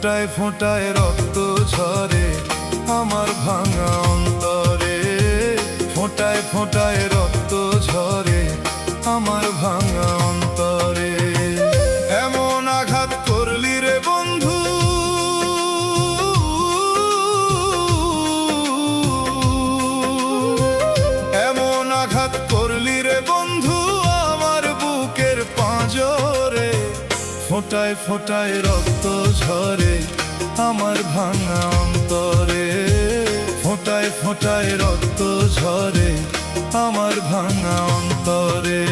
ফোঁটায় ফোঁটায় রক্ত ঝরে আমার ভাঙা অন্তরে, ফোঁটায় ফোঁটায় রক্ত ঝরে আমার ভাঙা অন্তরে। এমন আঘাত করলি রে বন্ধু, এমন আঘাত করলি রে বন্ধু আমার বুকের পাঁজরে, ফোঁটায় ফোঁটায় রক্ত ঝরে আমার ভাঙা অন্তরে, ফোঁটায় ফোঁটায় রক্ত ঝরে আমার ভাঙা অন্তরে।